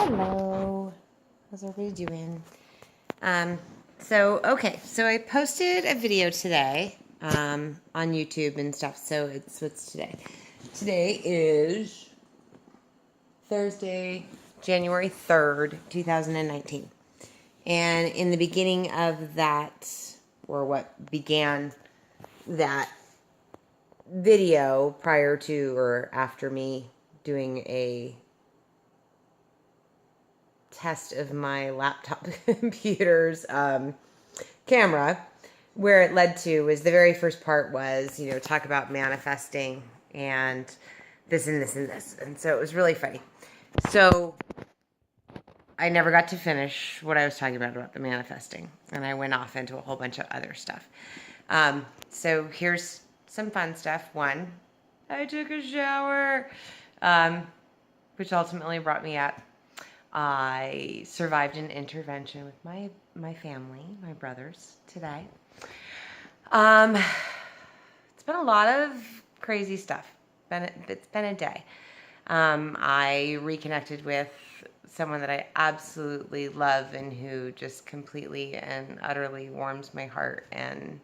Hello. How's everybody doing? So I posted a video today on YouTube and stuff. So what's today? Today is Thursday, January 3rd, 2019. And in the beginning of that, or what began that video prior to or after me doing a test of my laptop computer's camera, where it led to was the very first part was, talk about manifesting and this and this and this. And so it was really funny. So I never got to finish what I was talking about the manifesting. And I went off into a whole bunch of other stuff. So here's some fun stuff. One, I took a shower, which ultimately brought me up. I survived an intervention with my family, my brothers, today. It's been a lot of crazy stuff. It's been a day. I reconnected with someone that I absolutely love and who just completely and utterly warms my heart and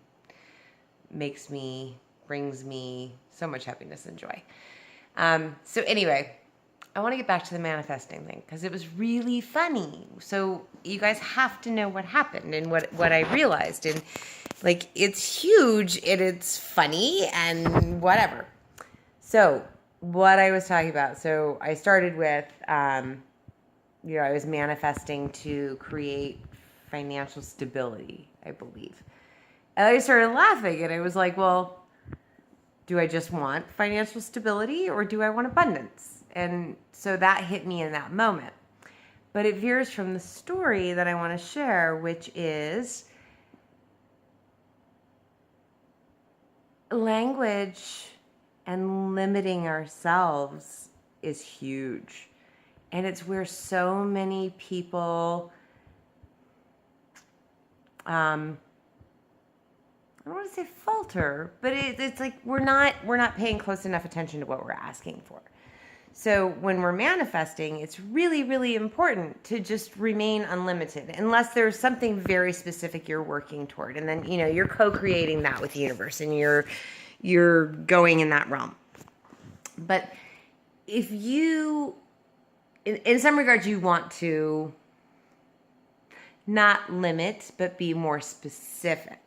brings me so much happiness and joy. So anyway, I want to get back to the manifesting thing because it was really funny. So you guys have to know what happened and what I realized. And it's huge and it's funny and whatever. So what I was talking about. So I started with, I was manifesting to create financial stability, I believe. And I started laughing and I was like, well, do I just want financial stability or do I want abundance? And so that hit me in that moment. But it veers from the story that I want to share, which is language and limiting ourselves is huge. And it's where so many people, I don't want to say falter, but it's like we're not paying close enough attention to what we're asking for. So when we're manifesting, it's really, really important to just remain unlimited unless there's something very specific you're working toward. And then, you're co-creating that with the universe and you're going in that realm. But if you, in some regards, you want to not limit, but be more specific.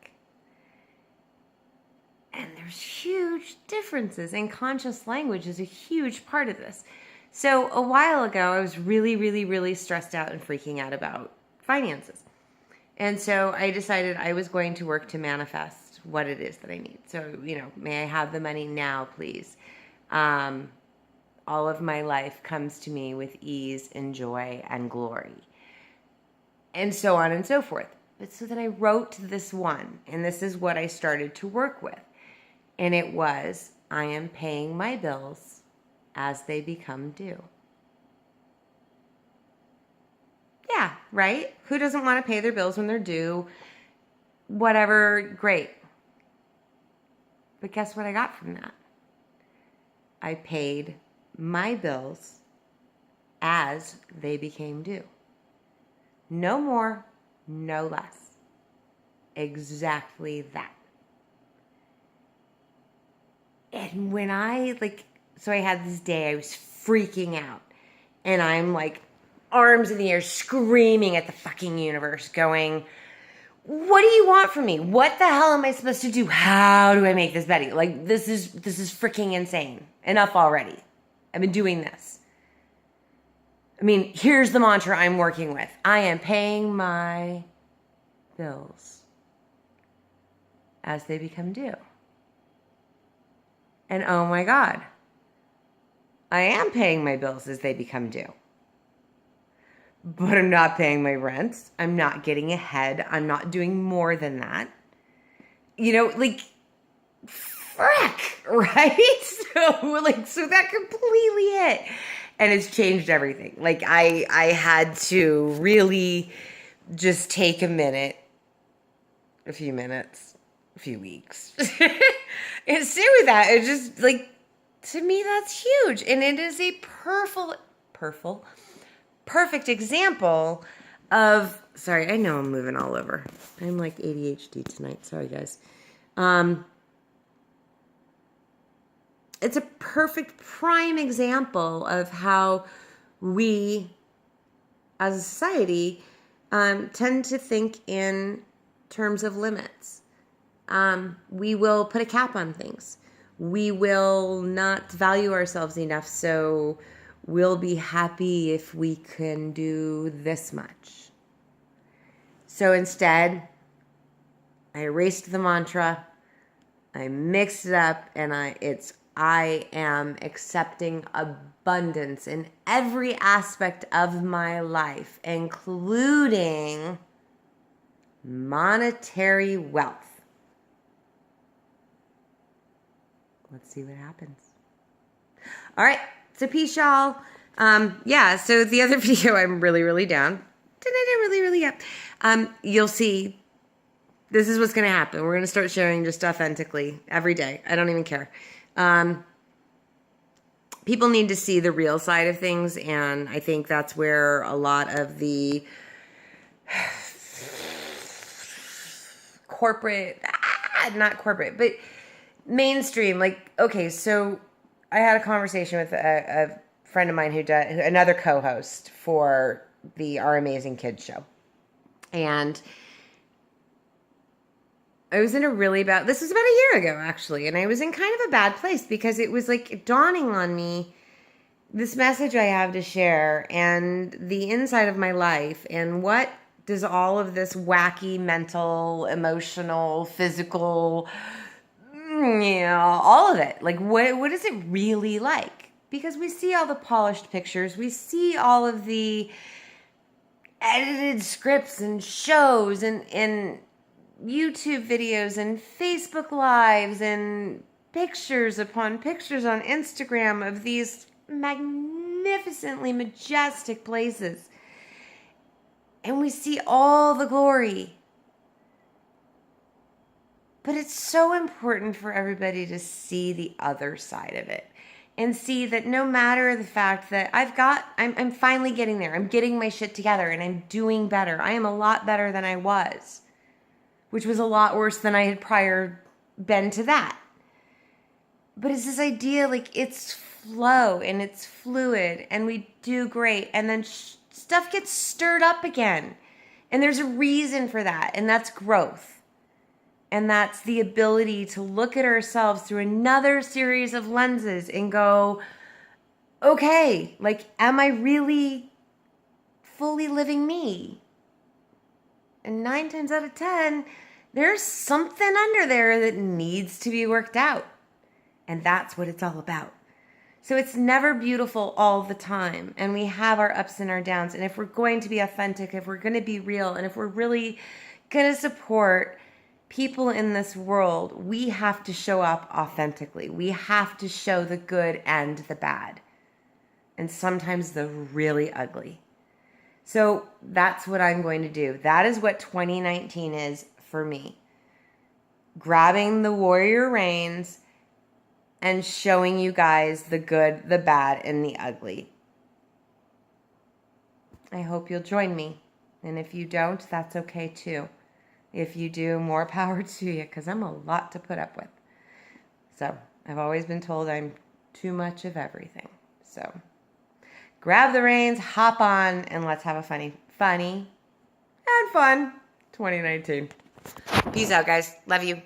And there's huge differences, and conscious language is a huge part of this. So a while ago, I was really, really, really stressed out and freaking out about finances. And so I decided I was going to work to manifest what it is that I need. So, may I have the money now, please? All of my life comes to me with ease and joy and glory. And so on and so forth. But so then I wrote this one, and this is what I started to work with. And it was, I am paying my bills as they become due. Yeah, right? Who doesn't want to pay their bills when they're due? Whatever, great. But guess what I got from that? I paid my bills as they became due. No more, no less. Exactly that. And when I had this day, I was freaking out. And I'm arms in the air, screaming at the fucking universe, going, what do you want from me? What the hell am I supposed to do? How do I make this better? This is freaking insane. Enough already. I've been doing this. I mean, here's the mantra I'm working with. I am paying my bills as they become due. And oh my God, I am paying my bills as they become due. But I'm not paying my rent. I'm not getting ahead. I'm not doing more than that. Frick, right? So that completely hit. And it's changed everything. I had to really just take a minute, a few minutes, a few weeks. And stay with that. It's just to me, that's huge. And it is a perfect example of, sorry, I know I'm moving all over. I'm like ADHD tonight. Sorry, guys. It's a perfect prime example of how we, as a society, tend to think in terms of limits. We will put a cap on things. We will not value ourselves enough, so we'll be happy if we can do this much. So instead, I erased the mantra, I mixed it up, and I am accepting abundance in every aspect of my life, including monetary wealth. Let's see what happens. All right. So peace, y'all. So the other video, I'm really, really down. Tonight I'm really, really up. You'll see this is what's going to happen. We're going to start sharing just authentically every day. I don't even care. People need to see the real side of things, and I think that's where a lot of the not corporate, but mainstream, like, okay, so I had a conversation with a friend of mine another co-host for Our Amazing Kids show. And I was in this was about a year ago, actually, and I was in kind of a bad place because it was like dawning on me this message I have to share and the inside of my life, and what does all of this wacky mental, emotional, physical, all of it, like what is it really like? Because we see all the polished pictures, we see all of the edited scripts and shows and YouTube videos and Facebook Lives and pictures upon pictures on Instagram of these magnificently majestic places. And we see all the glory. But it's so important for everybody to see the other side of it. And see that no matter the fact that I'm finally getting there. I'm getting my shit together and I'm doing better. I am a lot better than I was, which was a lot worse than I had prior been to that. But it's this idea, like, it's flow and it's fluid and we do great. And then stuff gets stirred up again. And there's a reason for that. And that's growth. And that's the ability to look at ourselves through another series of lenses and go, okay, like, am I really fully living me? And 9 times out of 10, there's something under there that needs to be worked out. And that's what it's all about. So it's never beautiful all the time. And we have our ups and our downs. And if we're going to be authentic, if we're going to be real, and if we're really going to support people in this world, we have to show up authentically. We have to show the good and the bad. And sometimes the really ugly. So that's what I'm going to do. That is what 2019 is for me. Grabbing the warrior reins and showing you guys the good, the bad, and the ugly. I hope you'll join me. And if you don't, that's okay too. If you do, more power to you, because I'm a lot to put up with. So I've always been told I'm too much of everything. So grab the reins, hop on, and let's have a funny and fun 2019. Peace out, guys. Love you.